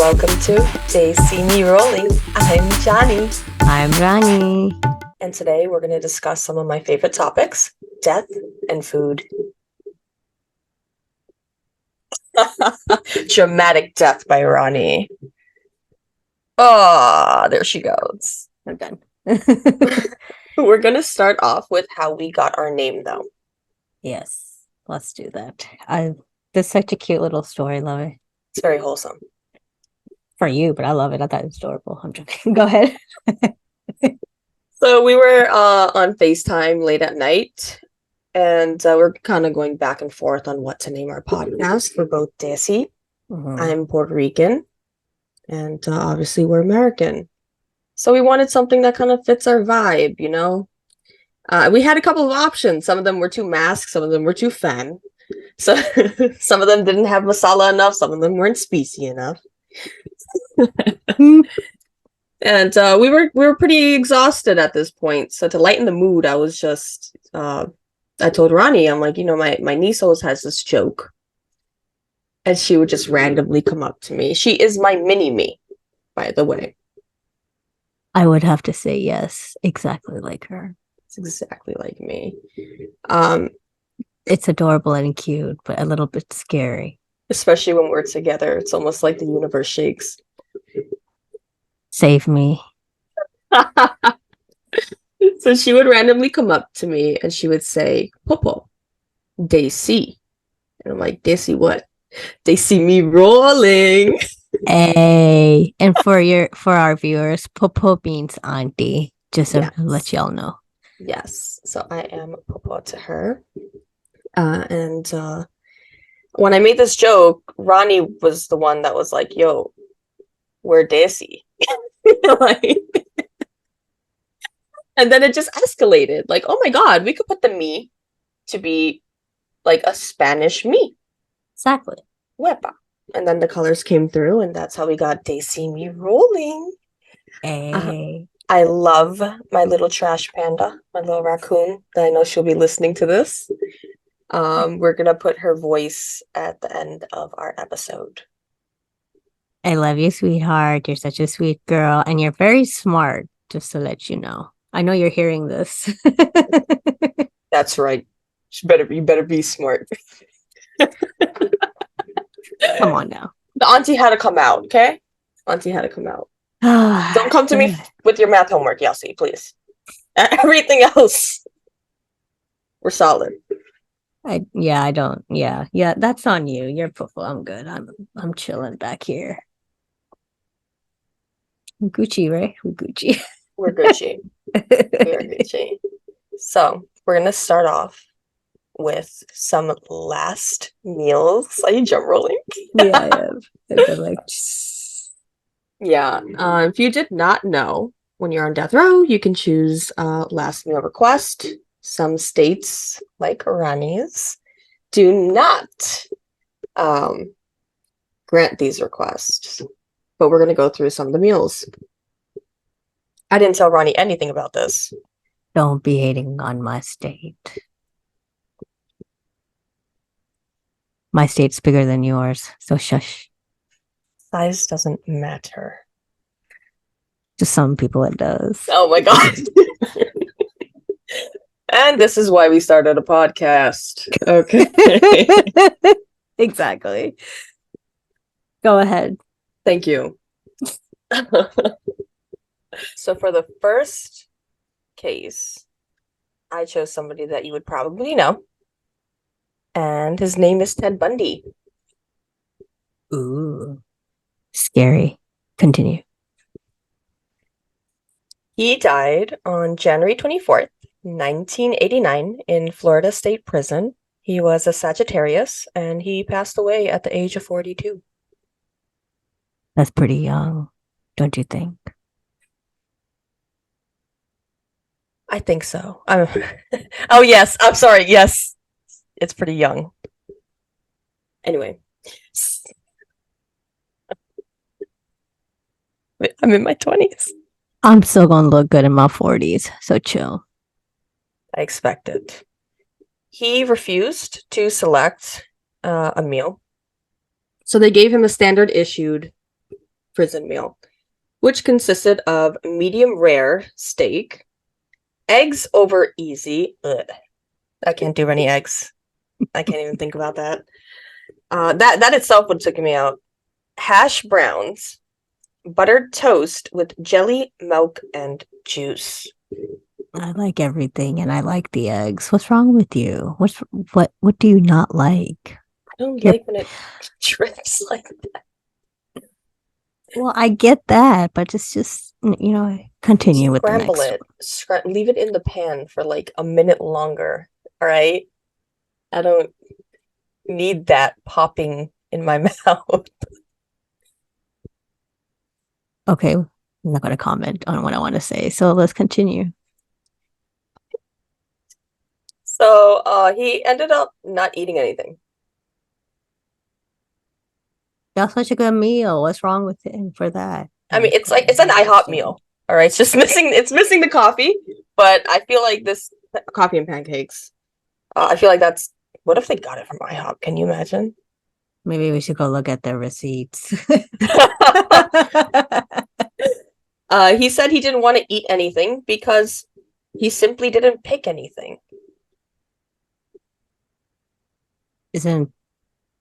Welcome to Desi Me Rolling. I'm Johnny. I'm Rani. And today we're going to discuss some of my favorite topics, death and food. Dramatic death by Rani. Oh, there she goes. I'm done. We're going to start off with how we got our name, though. Yes, let's do that. This is such a cute little story. Love it. It's very wholesome. For you, but I love it. I thought it was adorable. I'm joking. Go ahead. So we were on FaceTime late at night, and we're kind of going back and forth on what to name our podcast. We're both Desi. I'm Puerto Rican, and obviously we're American. So we wanted something that kind of fits our vibe, you know? We had a couple of options. Some of them were too masked, some of them were too fan. So some of them didn't have masala enough, some of them weren't spicy enough. And we were pretty exhausted at this point. So to lighten the mood, I was just I told Rani, I'm like, you know, my niece always has this joke. And she would just randomly come up to me. She is my mini-me, by the way. I would have to say yes, exactly like her. It's exactly like me. It's adorable and cute, but a little bit scary. Especially when we're together. It's almost like the universe shakes. Save me. So she would randomly come up to me and she would say, Popo, Desi. And I'm like, Desi what? They see me rolling. Hey, and for our viewers, Popo means auntie. Just to let y'all know. Yes, so I am Popo to her. And when I made this joke, Rani was the one that was like, yo, we're Desi. Like, and then it just escalated. Like, oh my God, we could put the me to be like a Spanish me. Exactly. Huepa. And then the colors came through, and that's how we got Desi Me Rolling. Hey. I love my little trash panda, my little raccoon, that I know she'll be listening to this. We're going to put her voice at the end of our episode. I love you, sweetheart. You're such a sweet girl, and you're very smart, just to let you know. I know you're hearing this. That's right. You better be smart. Come on now. The auntie had to come out, okay? Auntie had to come out. Don't come to me with your math homework, Yossi, please. Everything else, we're solid. Yeah, that's on you. You're Popo. I'm good. I'm chilling back here. Gucci, right? Gucci. We're Gucci. We're Gucci. So we're gonna start off with some last meals. Are you drum rolling? Yeah, like. Yeah. If you did not know, when you're on death row, you can choose last meal request. Some states, like Rani's, do not grant these requests. But we're going to go through some of the meals. I didn't tell Rani anything about this. Don't be hating on my state. My state's bigger than yours, so shush. Size doesn't matter. To some people it does. Oh my God. And this is why we started a podcast. Okay. Exactly. Go ahead. Thank you. So for the first case, I chose somebody that you would probably know. And his name is Ted Bundy. Ooh. Scary. Continue. He died on January 24th, 1989 in Florida State Prison. He was a Sagittarius, and he passed away at the age of 42. That's pretty young, don't you think? I think so. Oh, yes. I'm sorry. Yes. It's pretty young. Anyway. I'm in my 20s. I'm still going to look good in my 40s, so chill. I expect it. He refused to select a meal. So they gave him a standard issued prison meal, which consisted of medium rare steak, eggs over easy. Ugh, I can't do any eggs. I can't even think about that. That itself would take me out. Hash browns, buttered toast with jelly, milk, and juice. I like everything and I like the eggs. What's wrong with you? What do you not like? I don't You're, like when it drips like that. well, I get that, but it's just, continue with the Scramble next it. Leave it in the pan for like a minute longer. All right. I don't need that popping in my mouth. Okay, I'm not going to comment on what I want to say. So let's continue. So he ended up not eating anything. That's such a good meal. What's wrong with it for that? I mean, it's like Okay, it's an I IHOP understand. meal. All right, it's missing the coffee, but I feel like this coffee and pancakes. I feel like that's what if they got it from IHOP? Can you imagine? Maybe we should go look at the receipts. He said he didn't want to eat anything because he simply didn't pick anything. Isn't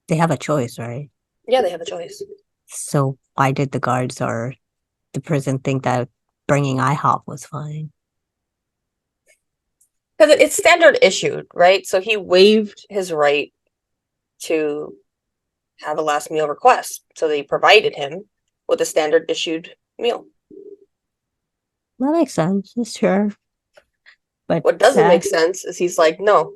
they have a choice, right? Yeah, they have a choice. So why did the guards or the prison think that bringing IHOP was fine? Because it's standard issued, right? So he waived his right to have a last meal request. So they provided him with a standard issued meal. That makes sense, sure. But What doesn't make that sense is he's like, no,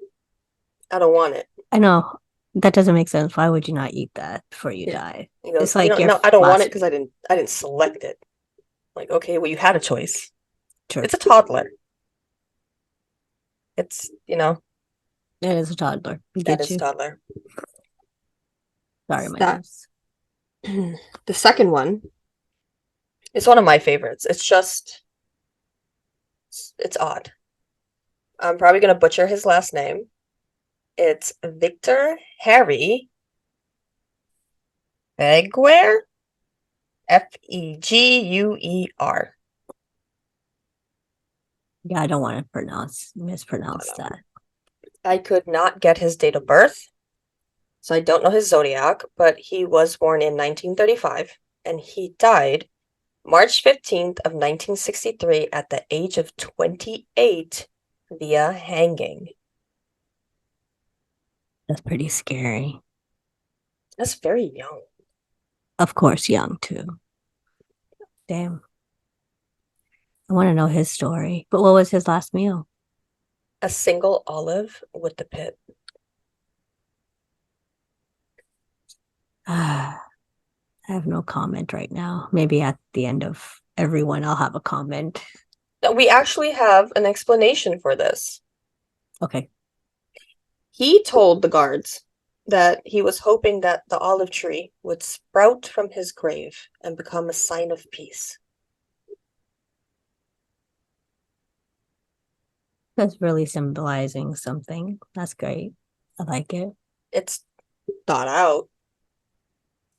I don't want it. I know that doesn't make sense. Why would you not eat that before you Yeah. die? He It's goes, like your no, I don't want it last because I didn't select it. Like, okay, well, you had a choice. trip. It's a toddler. It's, It is a toddler. We that get is a you. toddler. Sorry, my That nose. the second one is one of my favorites. It's odd. I'm probably gonna butcher his last name. It's Victor Harry Feguer, Feguer. Yeah, I don't want to mispronounce No. that. I could not get his date of birth, so I don't know his zodiac, but he was born in 1935 and he died March 15th of 1963 at the age of 28 via hanging. That's pretty scary. That's very young. Of course, young too. Damn. I want to know his story. But what was his last meal? A single olive with the pit. I have no comment right now. Maybe at the end of everyone, I'll have a comment. Now, we actually have an explanation for this. Okay. He told the guards that he was hoping that the olive tree would sprout from his grave and become a sign of peace. That's really symbolizing something. That's great. I like it. It's thought out.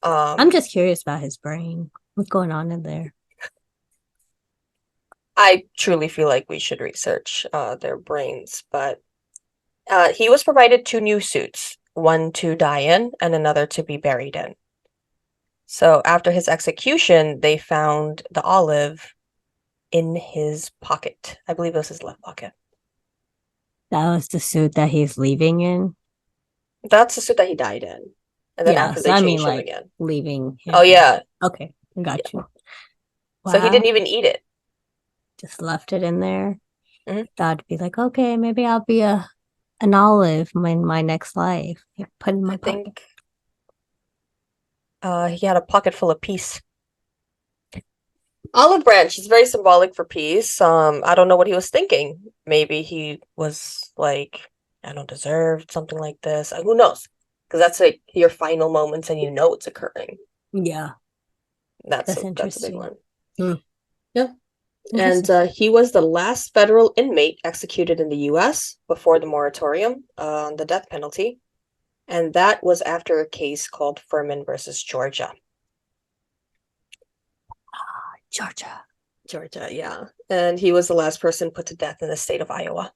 I'm just curious about his brain. What's going on in there? I truly feel like we should research their brains, but he was provided two new suits, one to die in and another to be buried in. So after his execution, they found the olive in his pocket. I believe it was his left pocket. That was the suit that he's leaving in. That's the suit that he died in. And then Yeah, after so they I mean changed him like again. leaving Oh, him. yeah. Okay, I got Yeah. you. So he Wow. didn't even eat it. Just left it in there. Mhm. Thought it'd be like, okay, maybe I'll be an olive in my next life. Put in my I pocket. think he had a pocket full of peace. Olive branch is very symbolic for peace. I don't know what he was thinking. Maybe he was like, I don't deserve something like this. Who knows? Because that's like your final moments and you know it's occurring. Yeah, that's That's a big interesting. one. Hmm. Yeah. And Interesting. he was the last federal inmate executed in the US before the moratorium on the death penalty. And that was after a case called Furman versus Georgia. Georgia. Georgia, yeah. And he was the last person put to death in the state of Iowa.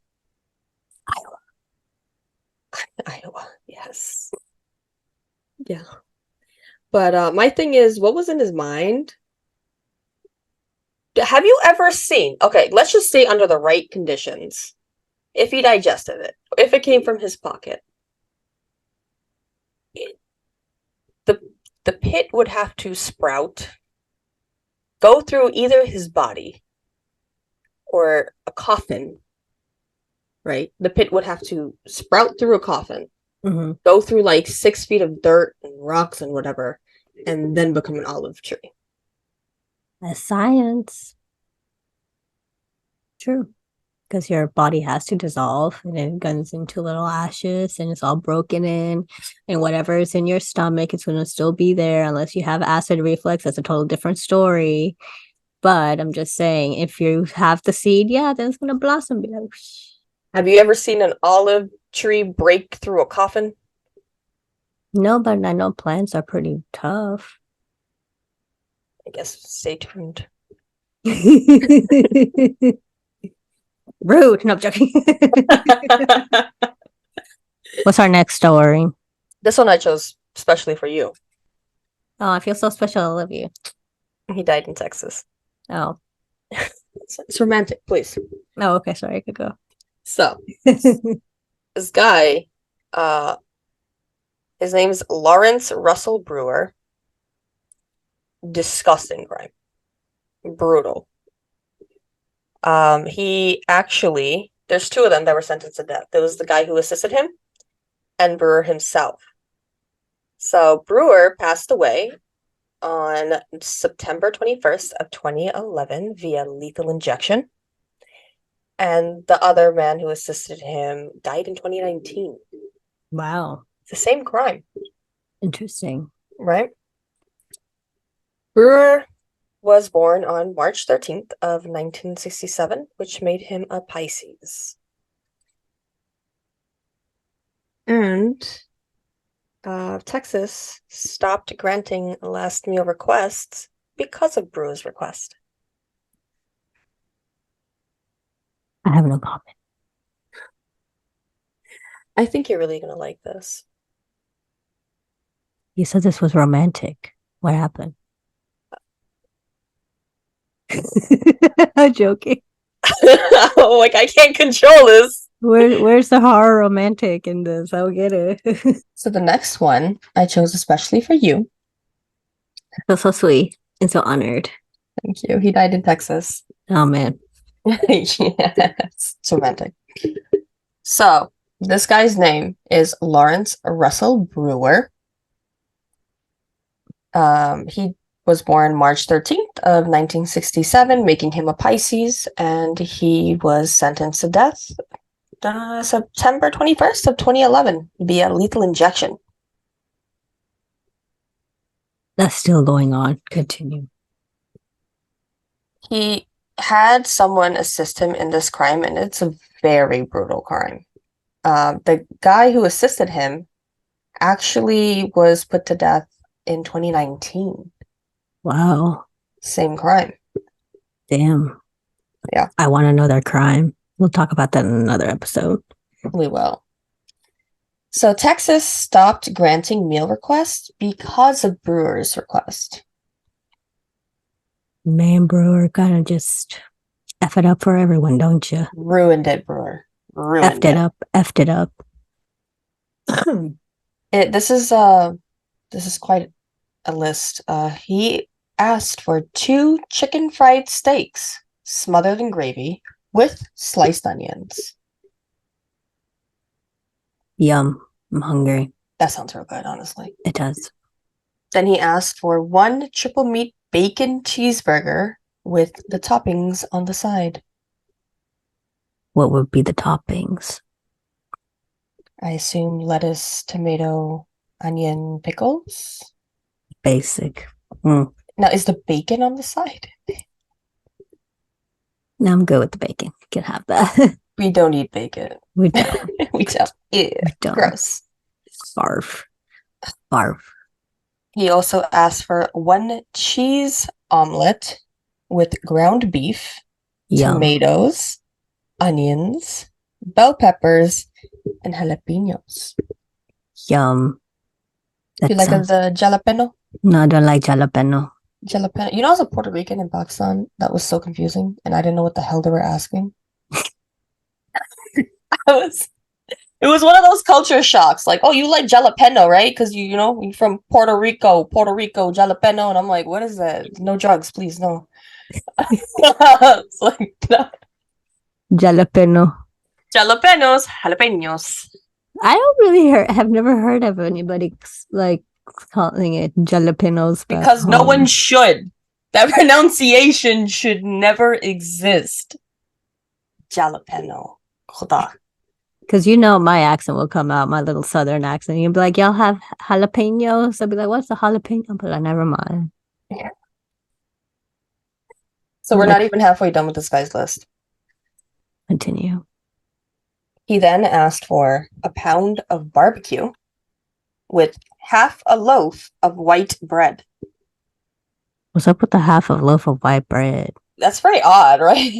Iowa, yes. Yeah. But my thing is, what was in his mind? Have you ever seen? Okay, let's just say under the right conditions. If he digested it, if it came from his pocket, the the pit would have to sprout, go through either his body or a coffin, right? The pit would have to sprout through a coffin, go through like 6 feet of dirt and rocks and whatever, and then become an olive tree. That's science. True. Because your body has to dissolve and it goes into little ashes and it's all broken in. And whatever is in your stomach, it's going to still be there unless you have acid reflux. That's a total different story. But I'm just saying, if you have the seed, yeah, then it's going to blossom. Be like, Have you ever seen an olive tree break through a coffin? no, but I know plants are pretty tough. I guess stay tuned. Rude. No, I'm joking. What's our next story? This one I chose especially for you. Oh, I feel so special. I love you. He died in Texas. Oh. It's romantic, please. Oh, okay. Sorry, I could go. So, this guy, his name's Lawrence Russell Brewer. Disgusting crime. Brutal. He actually, there's two of them that were sentenced to death. There was the guy who assisted him and Brewer himself. So Brewer passed away on September 21st of 2011 via lethal injection. And the other man who assisted him died in 2019. Wow. It's the same crime. Interesting. Right? Brewer was born on March 13th of 1967, which made him a Pisces. And Texas stopped granting last meal requests because of Brewer's request. I have no comment. I think you're really going to like this. You said this was romantic. What happened? I'm joking. Like, I can't control this. Where's the horror romantic in this? I don't get it. So the next one I chose especially for you. I feel so sweet and so honored. Thank you. He died in Texas. Oh man. Yes, it's romantic. So this guy's name is Lawrence Russell Brewer. He was born March 13th of 1967, making him a Pisces, and he was sentenced to death September 21st of 2011 via lethal injection. That's still going on. Continue. He had someone assist him in this crime, and it's a very brutal crime. The guy who assisted him actually was put to death in 2019. Wow. Same crime. Damn. Yeah. I want to know their crime. We'll talk about that in another episode. We will. So Texas stopped granting meal requests because of Brewer's request. Man, Brewer, gotta just F it up for everyone, don't you? Ruined it, Brewer. Ruined it. Effed it up. This is quite a list. He asked for 2 chicken fried steaks smothered in gravy with sliced onions. Yum. I'm hungry. That sounds real good, honestly. It does. Then he asked for 1 triple meat bacon cheeseburger with the toppings on the side. What would be the toppings? I assume lettuce, tomato, onion, pickles. Basic. Now, is the bacon on the side? No, I'm good with the bacon. You can have that. We don't eat bacon. We don't. We don't. Ew, We don't. gross. Barf. Barf. He also asked for 1 cheese omelet with ground beef, Yum. tomatoes, onions, bell peppers, and jalapenos. Yum. You That like sounds. the jalapeno? No, I don't like jalapeno. Jalapeno. You know, I was a Puerto Rican in Pakistan. That was so confusing, and I didn't know what the hell they were asking. I was. It was one of those culture shocks. Like, oh, you like jalapeno, right? Because you know, you're from Puerto Rico, jalapeno, and I'm like, what is that? No drugs, please, no. It's like no. Jalapeno. Jalapenos. I don't really have never heard of anybody like calling it jalapenos back Because no one home. should. That pronunciation should never exist. Jalapeno. Khuda. Because you know my accent will come out, my little southern accent. You'll be like, y'all have jalapenos? I'll be like, what's a jalapeno? But like, never mind. So we're Like, not even halfway done with this guy's list. continue. He then asked for a pound of barbecue with half a loaf of white bread. What's up with the half of loaf of white bread? That's very odd, right?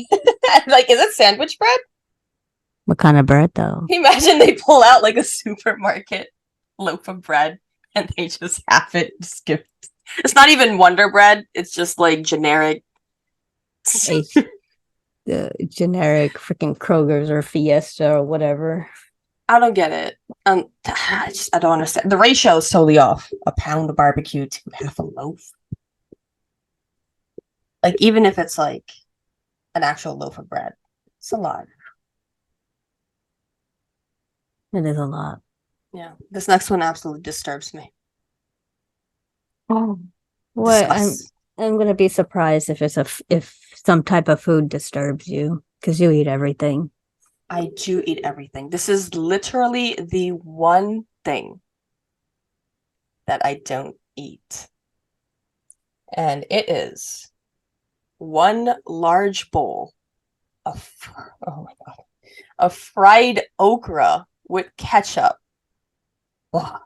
Like, is it sandwich bread? What kind of bread though? Can you imagine they pull out like a supermarket loaf of bread and they just have it just give it's not even Wonder Bread, it's just like generic. The generic freaking Kroger's or Fiesta or whatever. I don't get it. I don't understand. The ratio is totally off. A pound of barbecue to half a loaf. Like, even if it's like an actual loaf of bread, it's a lot. It is a lot. Yeah. This next one absolutely disturbs me. Oh, what? Disgust. I'm gonna be surprised if if some type of food disturbs you because you eat everything. I do eat everything. This is literally the one thing that I don't eat. And it is one large bowl of, oh my God, of fried okra with ketchup. Ugh.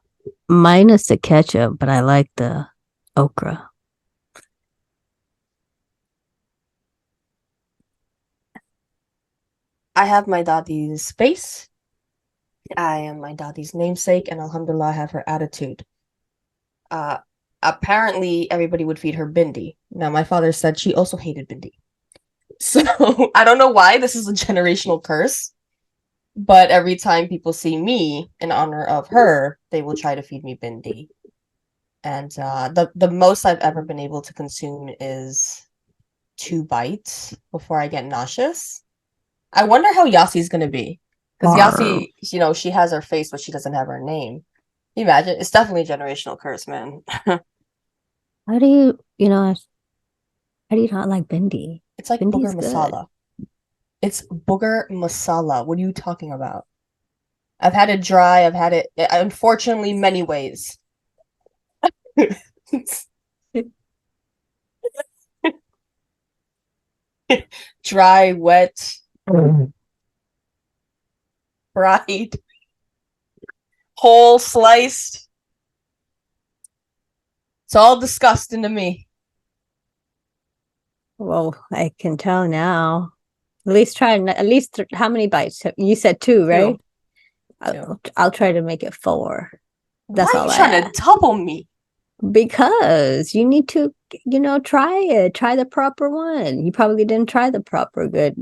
Minus the ketchup, but I like the okra. I have my dadi's face. I am my dadi's namesake, and alhamdulillah, I have her attitude. Apparently, everybody would feed her bindi. Now, my father said she also hated bindi. So, I don't know why this is a generational curse, but every time people see me in honor of her, they will try to feed me bindi. And the most I've ever been able to consume is 2 bites before I get nauseous. I wonder how Yassi's gonna be. Because Yassi, you know, she has her face, but she doesn't have her name. Can you imagine? It's definitely a generational curse, man. How do you, how do you not like bindi? It's like Bindi's booger good. masala. It's booger masala. What are you talking about? I've had it dry. I've had it, unfortunately, many ways. Dry, wet, fried, whole, sliced. It's all disgusting to me. Well, I can tell now. At least try. At least how many bites? You said 2, right? 2. I'll try to make it 4. That's Why are all you I trying to ask. double me? Because you need to, try it. Try the proper one. You probably didn't try the proper good,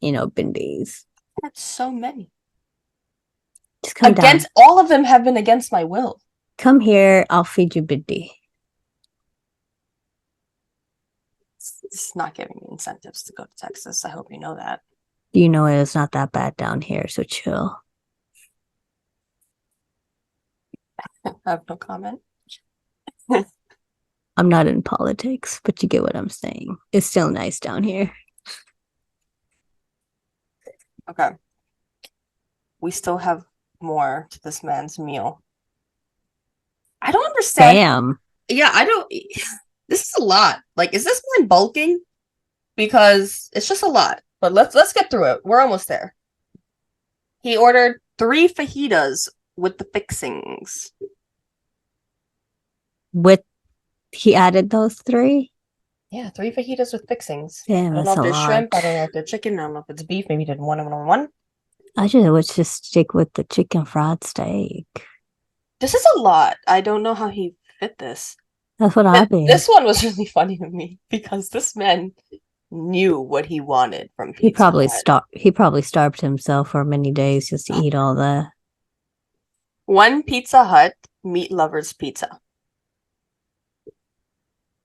bindis. That's so many. Just come down. All of them have been against my will. Come here. I'll feed you bindi. It's not giving me incentives to go to Texas. I hope you know that. You know it's not that bad down here, so chill. I have no comment. I'm not in politics, but you get what I'm saying. It's still nice down here. Okay. We still have more to this man's meal. I don't understand. Damn. Yeah, I don't. This is a lot. Like, is this man bulking? Because it's just a lot. But let's get through it. We're almost there. He ordered 3 fajitas with the fixings. He added those 3? Yeah, 3 fajitas with fixings. Damn, I don't know that's if a there's shrimp. I lot. don't know if they're chicken. I don't know if it's beef. Maybe did one on one. I would just stick with the chicken fried steak. This is a lot. I don't know how he fit this. That's what I've But been. this one was really funny to me because this man knew what he wanted from Pizza Hut. He probably starved himself for many days just to eat all that. One Pizza Hut meat lovers pizza.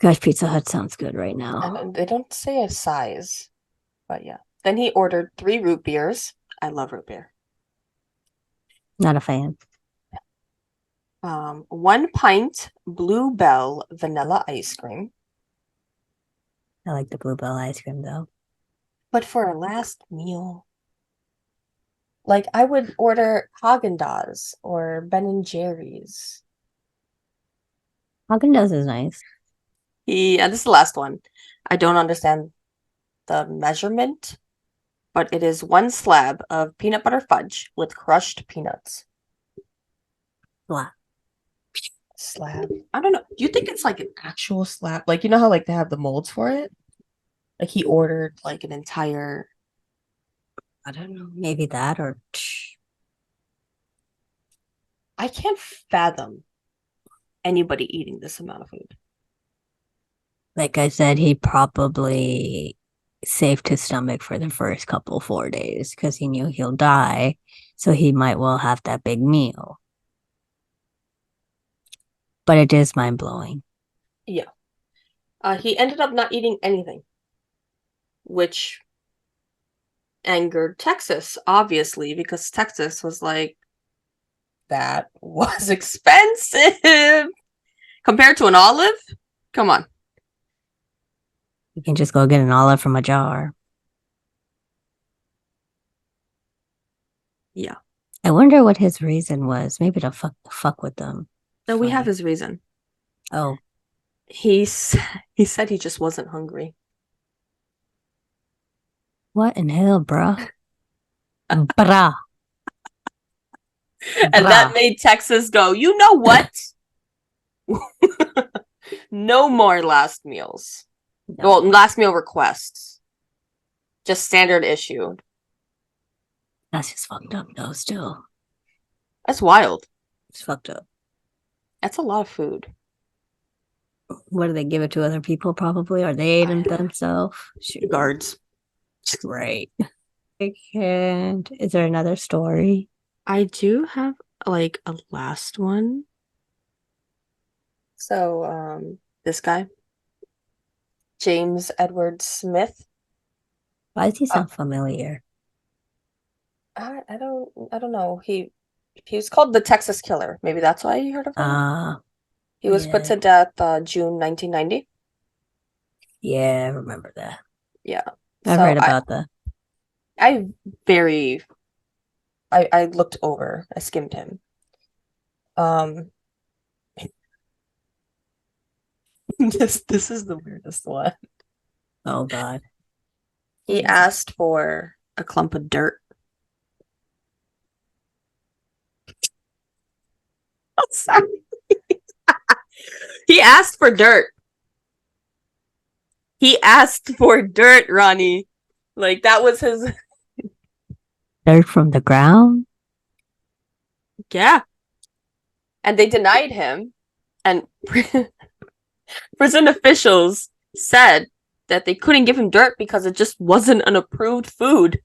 Gosh, Pizza Hut sounds good right now. And they don't say a size, but yeah. Then he ordered 3 root beers. I love root beer. Not a fan. 1 pint Bluebell vanilla ice cream. I like the Bluebell ice cream though. But for a last meal, like I would order Haagen-Dazs or Ben and Jerry's. Haagen-Dazs is nice. And this is the last one. I don't understand the measurement, but it is 1 slab of peanut butter fudge with crushed peanuts. Wow. Slab. I don't know. Do you think it's like an actual slab? Like, you know how like they have the molds for it? Like he ordered like an entire, I don't know. Maybe that or I can't fathom anybody eating this amount of food. like I said, he probably saved his stomach for the first couple 4 days because he knew he'll die. So he might well have that big meal. But it is mind blowing. Yeah. He ended up not eating anything, which angered Texas, obviously, because Texas was like, that was expensive compared to an olive. Come on. You can just go get an olive from a jar. Yeah. I wonder what his reason was. Maybe to fuck with them. No, we have Funny. his reason. Oh, He said he just wasn't hungry. what in hell, bruh? Bruh. And that Bruh. made Texas go, you know what? No more last meals. No. Well, last meal requests. Just standard issue. That's just fucked up, though, still. That's wild. It's fucked up. That's a lot of food. What do they give it to other people, probably? Or they ate them themselves? Guards. Right. And is there another story? I do have like a last one. So, this guy, James Edward Smith. Why does he sound familiar? I don't know. He was called the Texas Killer. Maybe that's why you heard of him. He was put to death June 1990. Yeah, I remember that. Yeah. I've So heard about that. I looked over. I skimmed him. This is the weirdest one. Oh God. He asked for a clump of dirt. Oh, sorry. He asked for dirt. He asked for dirt, Ronnie. Like that was his. Dirt from the ground? Yeah. And they denied him. And prison officials said that they couldn't give him dirt because it just wasn't an approved food.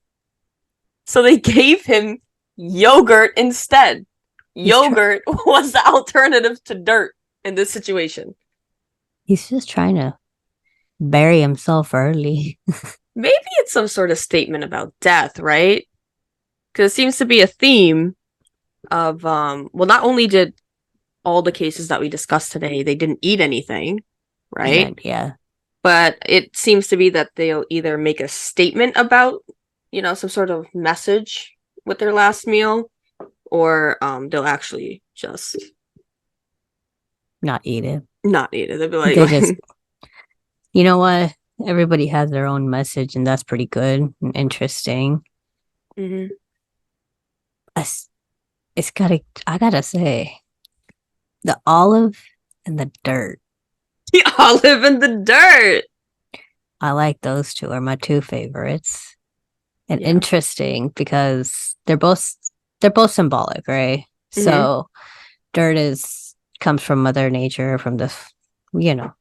So they gave him yogurt instead. Yogurt was the alternative to dirt in this situation. He's just trying to bury himself early. Maybe it's some sort of statement about death, right? Because it seems to be a theme of, well, not only did all the cases that we discussed today, they didn't eat anything, right? Then, yeah. But it seems to be that they'll either make a statement about, some sort of message with their last meal, or they'll actually just not eat it. Not eat it. They'll be like, they just, you know what? Everybody has their own message, and that's pretty good and interesting. Mm-hmm. I gotta say, the olive and the dirt. The olive and the dirt. I like those two are my two favorites. And Yeah. interesting because they're both symbolic, right? Hmm. So dirt is comes from Mother Nature, from the you know,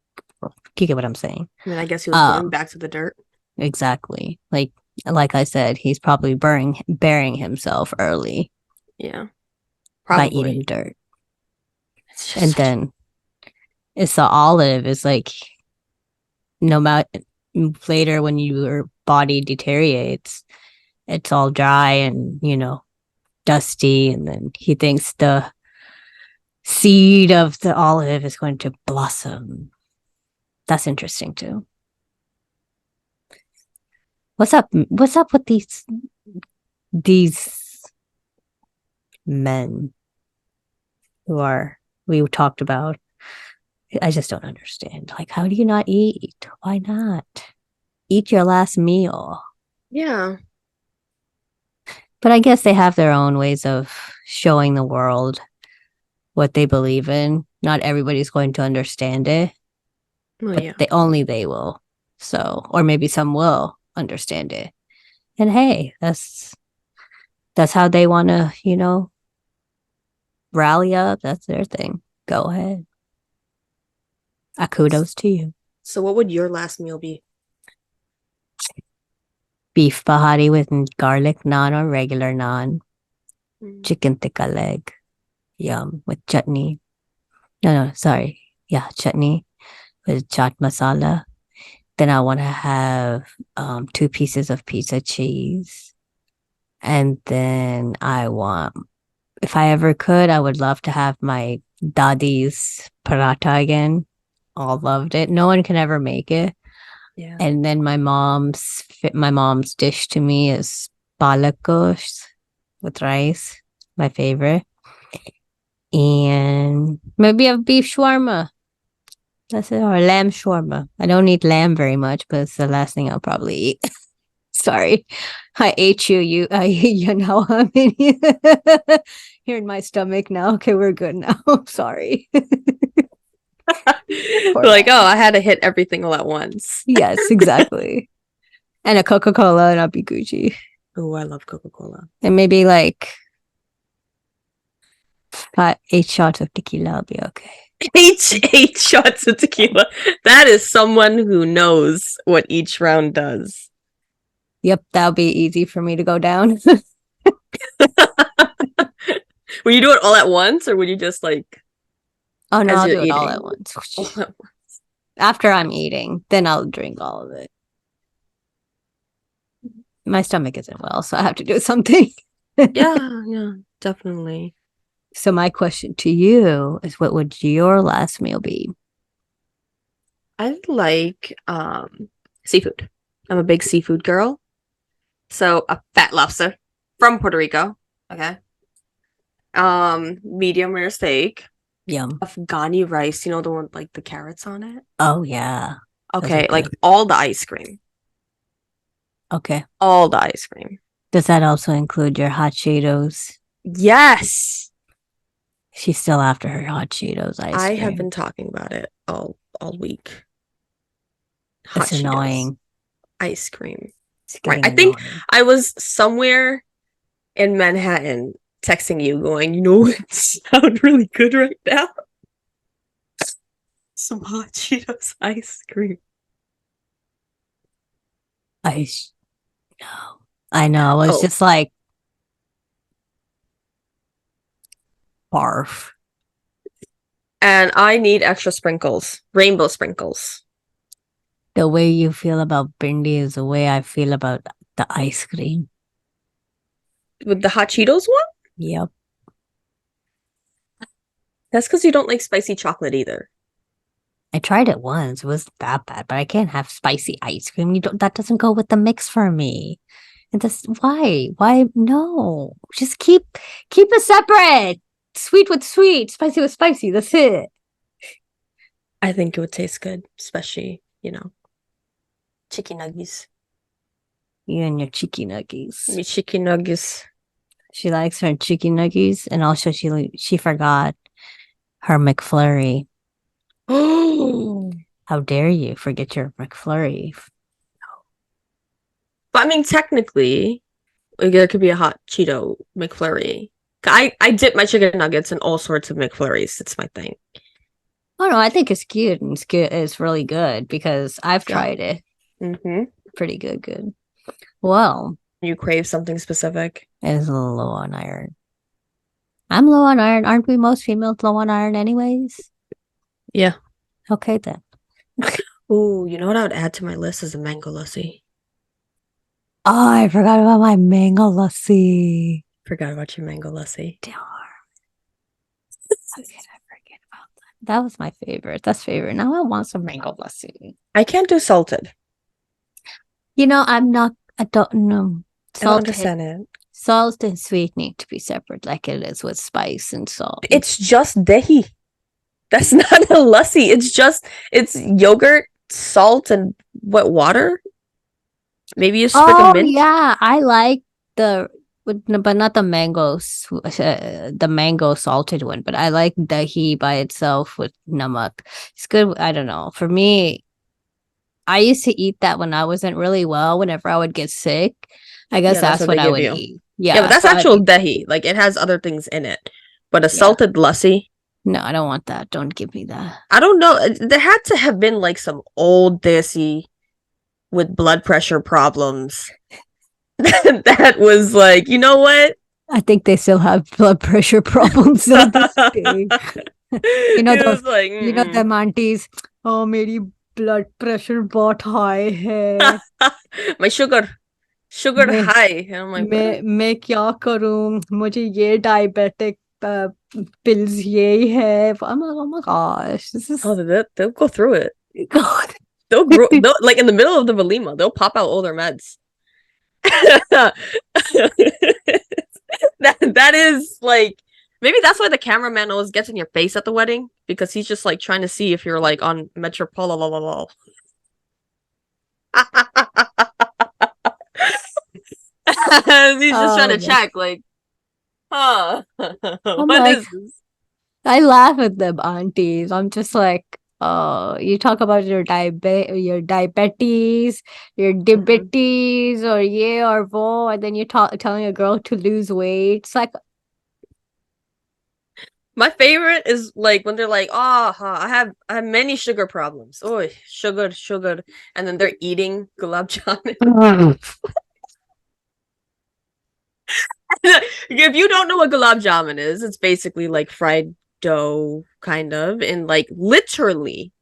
you get what I'm saying. I mean, I guess he was going back to the dirt. Exactly. Like I said, he's probably burying himself early Yeah, by eating probably. dirt. It's just And such. then it's the olive is like no matter later when your body deteriorates, it's all dry and dusty, and then he thinks the seed of the olive is going to blossom. That's interesting too. What's up? What's up with these men who are we talked about? I just don't understand. Like, how do you not eat? Why not? Eat your last meal. Yeah. But I guess they have their own ways of showing the world what they believe in. Not everybody's going to understand it, Well, but yeah. they will. So, or maybe some will understand it. And hey, that's how they want to, rally up. That's their thing. Go ahead. Kudos to you. So, what would your last meal be? Beef bahari with garlic naan or regular naan. Mm. Chicken tikka leg. Yum. With chutney. No, sorry. Yeah, chutney with chaat masala. Then I want to have 2 pieces of pizza cheese. And then if I ever could, I would love to have my dadi's paratha again. All loved it. No one can ever make it. Yeah. And then my mom's dish to me is palak gosht with rice, my favorite. And maybe a beef shawarma. That's it, or lamb shawarma. I don't eat lamb very much, but it's the last thing I'll probably eat. Sorry, I ate you. You now. I mean, you're in my stomach now. Okay, we're good now. Sorry. Poor Like, oh, man. I had to hit everything all at once. Yes, exactly. And a Coca-Cola, and I'll be Gucci. Oh, I love Coca-Cola. And maybe like 8 shots of tequila. I'll be okay. Eight shots of tequila. That is someone who knows what each round does. Yep, that'll be easy for me to go down. Will you do it all at once, or would you just like Oh no, as I'll you're do it all eating? at once. All at once. After I'm eating, then I'll drink all of it. My stomach isn't well, so I have to do something. Yeah, definitely. So my question to you is, what would your last meal be? I like seafood. I'm a big seafood girl. So a fat lobster from Puerto Rico. Okay. Medium rare steak. Yum. Afghani rice, the one with like the carrots on it. Oh yeah. Okay, like all the ice cream. Okay. All the ice cream. Does that also include your hot Cheetos? Yes. She's still after her hot Cheetos ice I cream. have been talking about it all week. Hot It's annoying. Ice cream. It's Right. getting I think annoying. I was somewhere in Manhattan texting you going, it sound really good right now. Some hot Cheetos ice cream. No. I know. It's Oh, just like barf. and I need extra sprinkles, rainbow sprinkles. The way you feel about Bundy is the way I feel about the ice cream. With the hot Cheetos one? Yep. That's because you don't like spicy chocolate either. I tried it once. It was that bad, but I can't have spicy ice cream. That doesn't go with the mix for me. And that's why? Why no? Just keep it separate. Sweet with sweet, spicy with spicy. That's it. I think it would taste good, especially, chicken nuggets. You and your chicken nuggies. Me chicken nuggets. She likes her chicken nuggies, and also she forgot her McFlurry. Oh, How dare you forget your McFlurry? But I mean, technically, like, there could be a hot Cheeto McFlurry. I dip my chicken nuggets in all sorts of McFlurries. It's my thing. Oh no, I think it's cute and it's good. It's really good because I've Yeah. tried it. Mm-hmm. Pretty good. Well, You crave something specific. it's low on iron. I'm low on iron. Aren't we most females low on iron anyways? Yeah. Okay then. Ooh, you know what I would add to my list is a mango lassi. Oh, I forgot about my mango lassi. Forgot about your mango lassi. Darn. How could I forget about that? That was my favorite. That's favorite. Now I want some mango lassi. I can't do salted. You know, I don't know. I don't understand it. Salt and sweet need to be separate, like it is with spice and salt. It's just dahi. That's not a lassi. It's yogurt, salt, and what, water? Maybe a sprig of mint. Yeah, I like but not the the mango salted one. But I like dahi by itself with namak. It's good. I don't know. For me, I used to eat that when I wasn't really well. Whenever I would get sick, I guess that's what I would eat. Yeah, but that's actual dahi. Like, it has other things in it. But a salted lassi. No, I don't want that. Don't give me that. I don't know. There had to have been like some old Desi with blood pressure problems that was like, you know what? I think they still have blood pressure problems to this day. You know those, like, you know them aunties. Oh, मेरी blood pressure बहुत high है. My sugar high. And I'm like, मैं क्या करूं? मुझे ये diabetic pills यही है. I'm like, oh my gosh, this is. Oh, they'll go through it. God. They'll like in the middle of the Valima, they'll pop out all their meds. that is like, maybe that's why the cameraman always gets in your face at the wedding, because he's just like trying to see if you're like on Metropole. He's just trying to check, like, what is this? I laugh at them aunties. I'm just like, oh, you talk about your diabetes, your diabetes, or yeah, or wo, and then you're telling a girl to lose weight. It's like, my favorite is like when they're like, oh, I have many sugar problems. Oh, sugar, and then they're eating gulab jamun. If you don't know what gulab jamun is, it's basically like fried dough, kind of, and like literally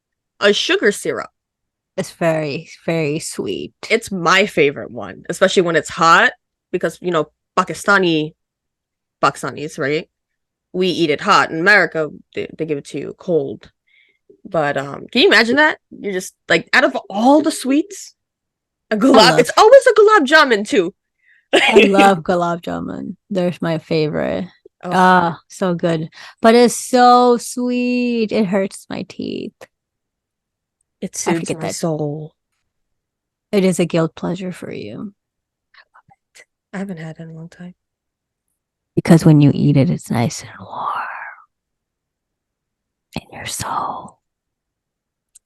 a sugar syrup. It's very, very sweet. It's my favorite one, especially when it's hot, because, you know, Pakistanis, right? We eat it hot. In America, they give it to you cold. But can you imagine that? You're just like, out of all the sweets, it's always a gulab jamun too. I love gulab jamun. They're my favorite. Oh, so good. But it's so sweet. It hurts my teeth. It soothes my soul. It is a guilt pleasure for you. I love it. I haven't had it in a long time. Because when you eat it, it's nice and warm in your soul.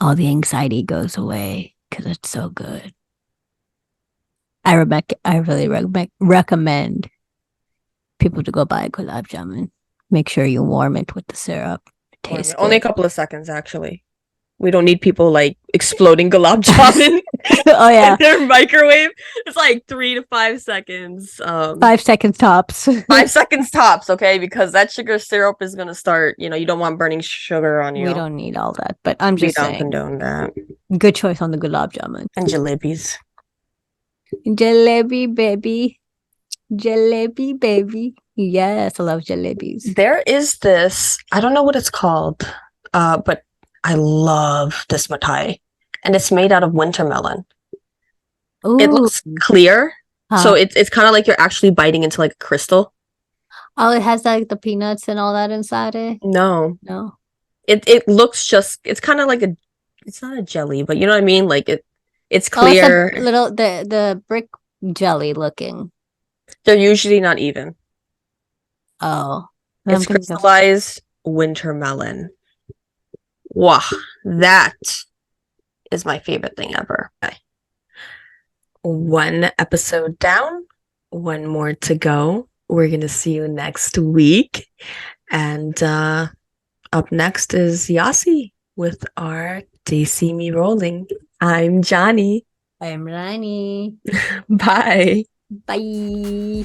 All the anxiety goes away because it's so good. I really recommend people to go buy gulab jamun. Make sure you warm it with the syrup. It tastes good. Only a couple of seconds, actually. We don't need people like exploding gulab jamun. Oh yeah, in their microwave. It's like 3 to 5 seconds. 5 seconds tops. 5 seconds tops, okay? Because that sugar syrup is gonna start. You know, you don't want burning sugar on you. We don't need all that, but I'm just saying. We don't condone that. Good choice on the gulab jamun and jalebis. Jalebi baby, jalebi baby. Yes, I love jalebis. There is this. I don't know what it's called, but I love this mithai, and it's made out of winter melon. Ooh. It looks clear, so it's kind of like you're actually biting into like a crystal. Oh, it has like the peanuts and all that inside it? No. It looks just. It's kind of like a. It's not a jelly, but you know what I mean. Like it's clear. It's little the brick jelly looking. They're usually not even. Oh, it's crystallized winter melon. Wow, that is my favorite thing ever. Okay. one episode down, one more to go. We're gonna see you next week. And up next is Yasi with our They See Me Rolling. I'm Johnny. I'm Rani. Bye. Bye.